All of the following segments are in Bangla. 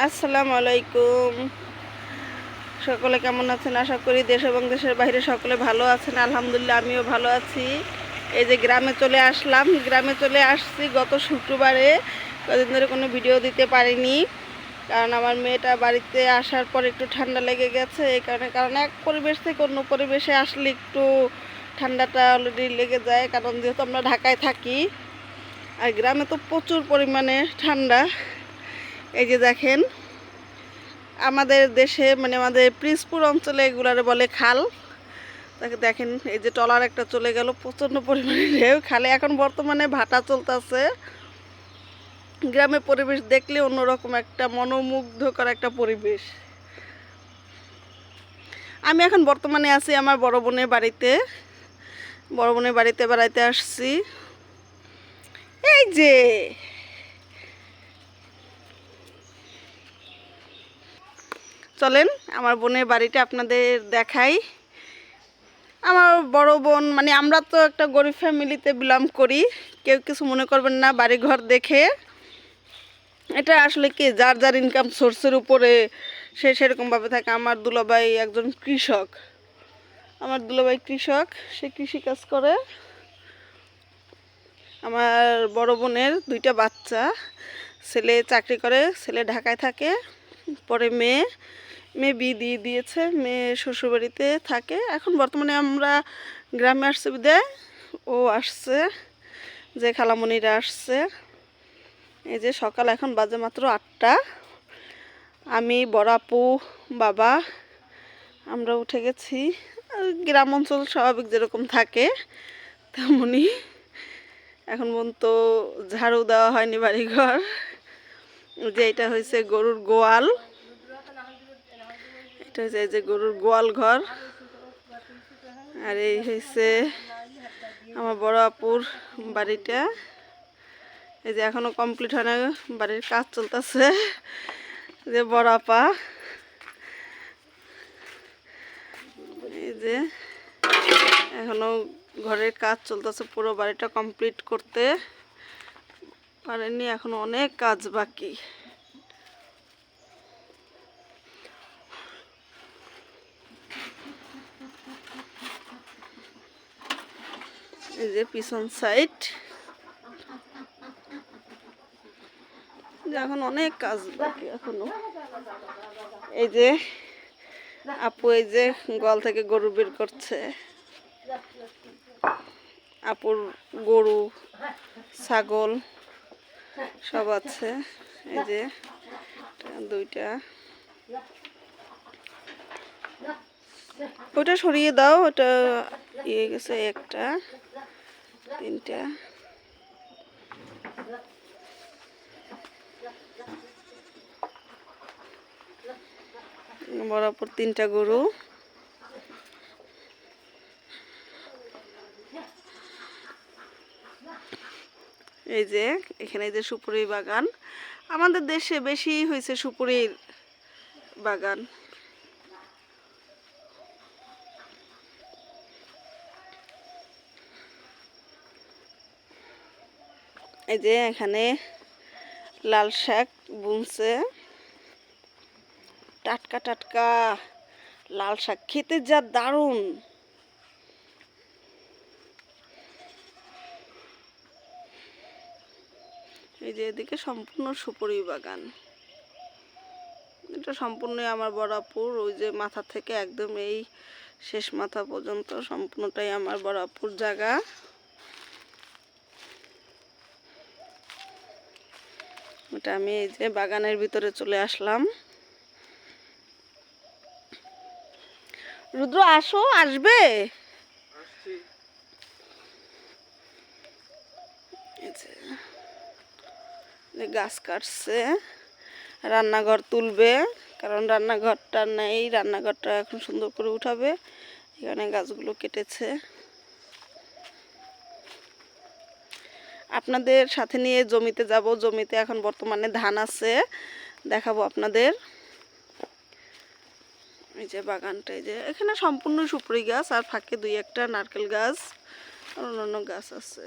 আসসালামু আলাইকুম। সকলে কেমন আছেন? আশা করি দেশ এবং দেশের বাইরে সকলে ভালো আছেন। আলহামদুলিল্লাহ আমিও ভালো আছি। এই যে গ্রামে চলে আসলাম। গ্রামে চলে আসছি গত শুক্রবারে। কদিন ধরে কোনো ভিডিও দিতে পারিনি, কারণ আমার মেয়েটা বাড়িতে আসার পর একটু ঠান্ডা লেগে গেছে। এই কারণ এক পরিবেশ থেকে অন্য পরিবেশে আসলে একটু ঠান্ডাটা অলরেডি লেগে যায়, কারণ যেহেতু আমরা ঢাকায় থাকি আর গ্রামে তো প্রচুর পরিমাণে ঠান্ডা। এই যে দেখেন, আমাদের দেশে মানে আমাদের পিরোজপুর অঞ্চলে এগুলারে বলে খাল। তাকে দেখেন, এই যে ট্রলার একটা চলে গেল, প্রচণ্ড পরিমাণে ঢেউ। খালে এখন বর্তমানে ভাটা চলতেছে। গ্রামের পরিবেশ দেখলে অন্যরকম একটা মনোমুগ্ধকর একটা পরিবেশ। আমি এখন বর্তমানে আছি আমার বড় বোনের বাড়িতে। বড় বোনের বাড়িতে বেড়াইতে আসছি। এই যে চলেন আমার বোনের বাড়িটা আপনাদের দেখাই। আমার বড় বোন মানে আমরা তো একটা গরিব ফ্যামিলিতে বিলং করি, কেউ কিছু মনে করবেন না বাড়িঘর দেখে। এটা আসলে কি যার যার ইনকাম সোর্সের উপরে সে সেরকমভাবে থাকে। আমার দুলাভাই একজন কৃষক, সে কৃষিকাজ করে। আমার বড় বোনের দুইটা বাচ্চা, ছেলে চাকরি করে, ছেলে ঢাকায় থাকে। পরে মেয়ে বিয়ে দিয়ে দিয়েছে, মেয়ে শ্বশুরবাড়িতে থাকে। এখন বর্তমানে আমরা গ্রামে আসছে বিদায় ও আসছে, যে খালামণিরা আসছে। এই যে সকাল এখন বাজে মাত্র 8টা। আমি বড় আপু, বাবা আমরা উঠে গেছি। গ্রাম অঞ্চল স্বাভাবিক যেরকম থাকে তেমনই। এখন পর্যন্ত ঝাড়ু দেওয়া হয়নি বাড়িঘর। যে এটা হয়েছে গরুর গোয়াল, এটা হচ্ছে এই যে গরুর গোয়াল ঘর। আর এই হয়েছে আমার বড় আপুর বাড়িটা। এই যে এখনো কমপ্লিট হয় না, বাড়ির কাজ চলতেছে। যে বড় আপা, এই যে এখনো ঘরের কাজ চলতেছে, পুরো বাড়িটা কমপ্লিট করতে পারেনি, এখনো অনেক কাজ বাকি। এই যে পিছন সাইড, এখন অনেক কাজ বাকি এখনো। এই যে আপু এই যে গোয়াল থেকে গরু বের করছে। আপুর গরু ছাগল সব আছে। এই যে দুইটা, ওটা সরিয়ে দাও, ওটা ইয়ে গেছে। একটা, তিনটা, বরাবর 3টা গরু। এই যে এখানে এই যে সুপুরি বাগান, আমাদের দেশে বেশি হয়েছে সুপুরির বাগান। এই যে এখানে লাল শাক বুনছে, টাটকা টাটকা লাল শাক, খেতে যা দারুণ। এই যে এদিকে সম্পূর্ণ সুপুরি বাগান। এটা সম্পূর্ণ আমার বরাপুর, ওই যে মাথা থেকে একদম এই শেষ মাথা পর্যন্ত সম্পূর্ণটাই আমার বরাপুর জায়গা। এটা আমি এই যে বাগানের ভিতরে চলে আসলাম। রুদ্র আসো, আসবে। গাছ কাটছে, রান্নাঘর তুলবে, কারণ রান্নাঘরটা নেই, রান্নাঘরটা এখন সুন্দর করে উঠাবে। এখানে গাছগুলো কেটেছে। আপনাদের সাথে নিয়ে জমিতে যাব, জমিতে এখন বর্তমানে ধান আছে, দেখাবো আপনাদের। এই যে বাগানটা, এই যে এখানে সম্পূর্ণ সুপারি গাছ, আর ফাঁকে 2-1টা নারকেল গাছ আর অন্যান্য গাছ আছে।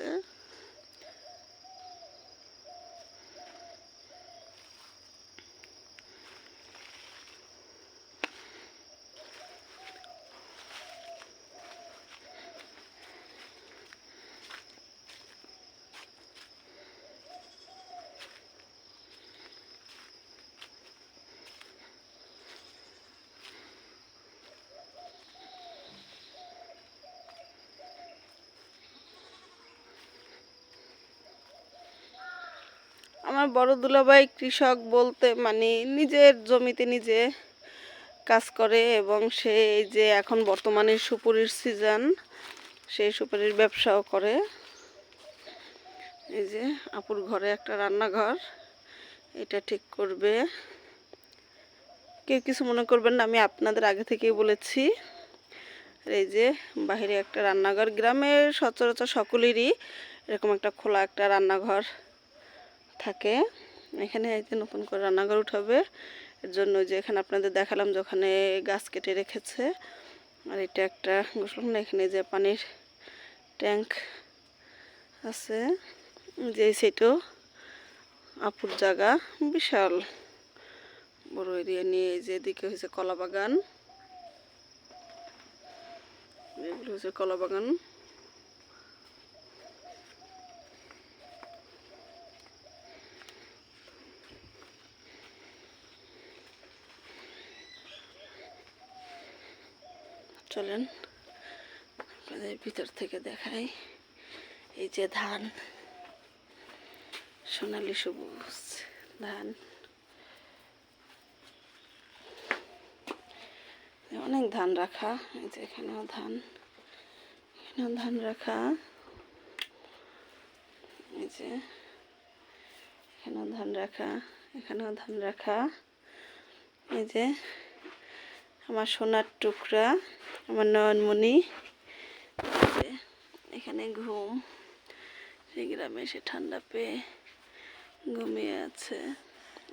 আমার বড় দুলাভাই কৃষক বলতে মানে নিজের জমিতে নিজে কাজ করে এবং সে এই যে এখন বর্তমানে সুপুরির সিজন, সেই সুপুরির ব্যবসাও করে। এই যে আপুর ঘরে একটা রান্নাঘর, এটা ঠিক করবে। কেউ কিছু মনে করবেন না, আমি আপনাদের আগে থেকেই বলেছি। এই যে বাইরে একটা রান্নাঘর, গ্রামের সচরাচর সকলেরই এরকম একটা খোলা একটা রান্নাঘর থাকে। এখানে এই যে নতুন করে রান্নাঘর উঠাবে, এর জন্য যে এখানে আপনাদের দেখালাম যে ওখানে গাছ কেটে রেখেছে। আর এটা একটা গোসলখানা, এখানে যে পানির ট্যাঙ্ক আছে, যে সেটাও আপুর জায়গা, বিশাল বড় এরিয়া নিয়ে। এই যে এদিকে হয়েছে কলা বাগান, এগুলো হচ্ছে কলা বাগান। চলেন আপনাদের ভিতর থেকে দেখাই। এই যে ধান, সোনালি সবুজ ধান, অনেক ধান রাখা। এই যে এখানেও ধান, এখানেও ধান রাখা। এই যে এখানেও ধান রাখা, এখানেও ধান রাখা। এই যে আমার সোনার টুকরা, আমার নয়নমণি, এখানে ঘুম। সেই গ্রামে এসে ঠান্ডা পেয়ে ঘুমিয়ে আছে।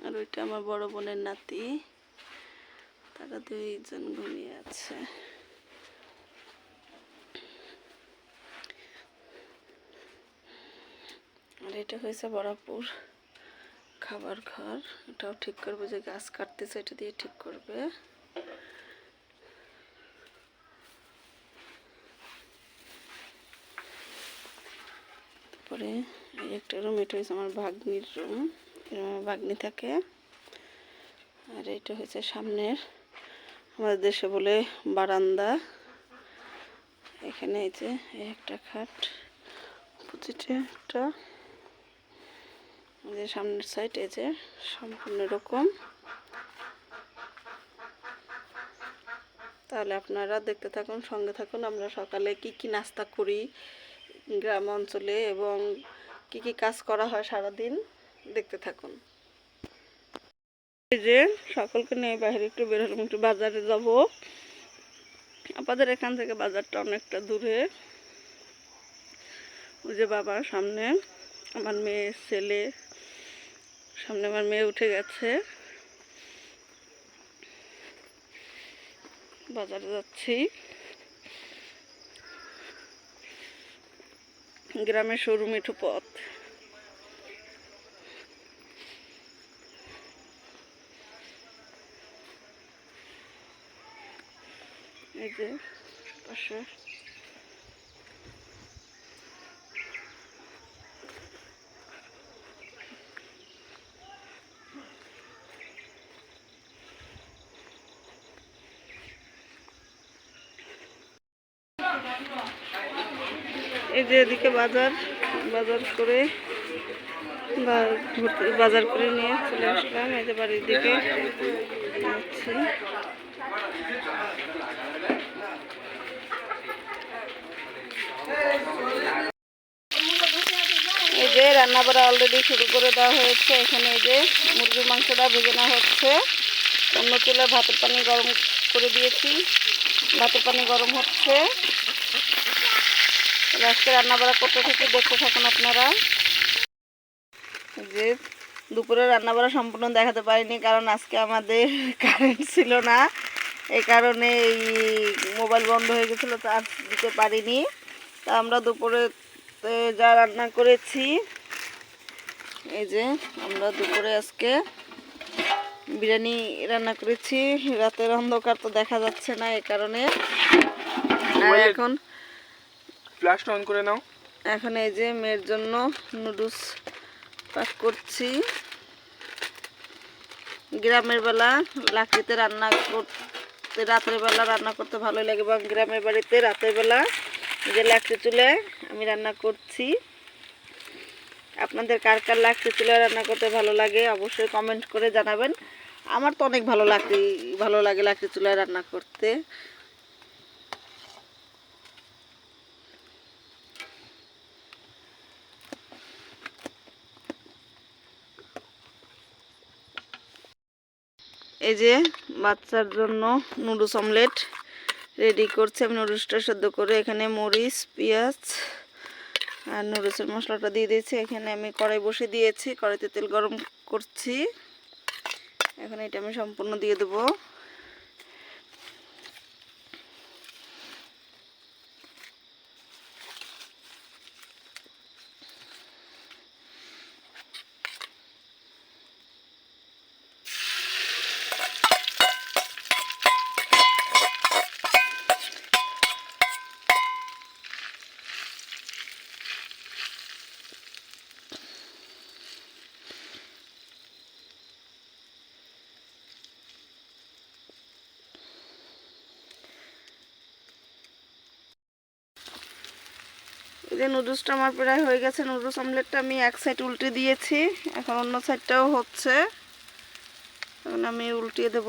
আর ওইটা আমার বড় বোনের নাতি, তারা দুইজন ঘুমিয়ে আছে। আর এটা হয়েছে বরাপুর খাবার ঘর, এটাও ঠিক করবে। যে গাছ কাটতেছে এটা দিয়ে ঠিক করবে। তারপরে এই একটা রুম, এটা হয়েছে আমার ভাগ্নির রুম, আমার ভাগ্নি থাকে। আর এটা হয়েছে সামনের, আমাদের দেশে বলে বারান্দা। এখানে এই যে একটা খাট, অপোজিটে একটা, যে সামনের সাইড এই যে সম্পূর্ণ এরকম। তাহলে আপনারা দেখতে থাকুন, সঙ্গে থাকুন। আমরা সকালে কি কি নাস্তা করি গ্রাম অঞ্চলে এবং কি কি কাজ করা হয় সারাদিন, দেখতে থাকুন। এই যে সকলকে নিয়ে বাইরে একটু বের হলাম, একটু বাজারে যাব। আপনাদের এখান থেকে বাজারটা অনেকটা দূরে। ওই যে বাবা সামনে, আমার মেয়ে ছেলে সামনে, আমার মেয়ে উঠে গেছে। বাজারে যাচ্ছি। গ্রামের সরু মিঠু পথ। এই যে পাশে এই যে এদিকে বাজার করে বাজার করে নিয়ে চলে আসলাম। এই যে বাড়ির দিকে যাচ্ছি। এই যে রান্না বাড়া অলরেডি শুরু করে দেওয়া হয়েছে। এখানে এই যে মুরগির মাংসটা ভেজে নেওয়া হচ্ছে। অন্য চুলায় ভাতের পানি গরম করে দিয়েছি, ভাতের পানি গরম হচ্ছে। আজকে রান্না বাড়া করতে থেকে দেখতে থাকুন আপনারা। যে দুপুরে রান্না বাড়া সম্পূর্ণ দেখাতে পারিনি, কারণ আজকে আমাদের কারেন্ট ছিল না। এই কারণে এই মোবাইল বন্ধ হয়ে গেছিলো, চার্জ দিতে পারিনি। তা আমরা দুপুরে যা রান্না করেছি, এই যে আমরা দুপুরে আজকে বিরিয়ানি রান্না করেছি। রাতের অন্ধকার তো দেখা যাচ্ছে না, এই কারণে। আর এখন ফ্ল্যাশটা অন করে নাও। এখন এই যে মেয়ের জন্য নুডলস পাক করছি। গ্রামের বেলা লাকড়িতে রান্না করতে, রাতের বেলা রান্না করতে ভালো লাগে, এবং গ্রামের বাড়িতে রাতের বেলা যে লাকড়ি চুলায় আমি রান্না করছি। আপনাদের কার কার লাকড়ি চুলায় রান্না করতে ভালো লাগে অবশ্যই কমেন্ট করে জানাবেন। আমার তো অনেক ভালো লাগে লাকড়ি চুলায় রান্না করতে। এই যে বাচ্চার জন্য নুডলস অমলেট রেডি করছি। আমি নুডলসটা সেদ্ধ করে এখানে মরিচ, পেঁয়াজ আর নুডলসের মশলাটা দিয়ে দিয়েছি। এখানে আমি কড়াই বসে দিয়েছি, কড়াইতে তেল গরম করছি। এখন এটা আমি সম্পূর্ণ দিয়ে দেবো। এই যে নুডলসটা আমার প্রায় হয়ে গেছে। নুডলস অমলেটটা আমি এক সাইড উল্টে দিয়েছি, এখন অন্য সাইডটাও হচ্ছে। এখন আমি উল্টিয়ে দেব।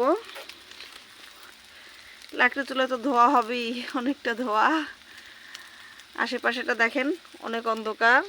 লাকড়ি চুলায় তো ধোয়া হবেই, অনেকটা ধোয়া। আশেপাশেটা দেখেন অনেক অন্ধকার।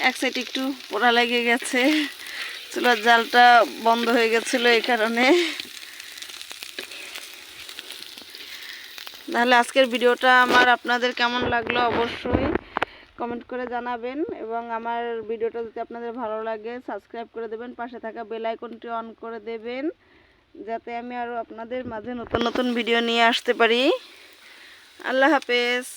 এক সাইড একটু পোড়া লেগে গেছে, চুলার জালটা বন্ধ হয়ে গেছিল এই কারণে। তাহলে আজকের ভিডিওটা আপনাদের কেমন লাগলো অবশ্যই কমেন্ট করে জানাবেন, এবং আমার ভিডিওটা যদি আপনাদের ভালো লাগে সাবস্ক্রাইব করে দেবেন, পাশে থাকা বেল আইকনটি অন করে দেবেন, যাতে আমি আরও আপনাদের মাঝে নতুন নতুন ভিডিও নিয়ে আসতে পারি। আল্লাহ হাফেজ।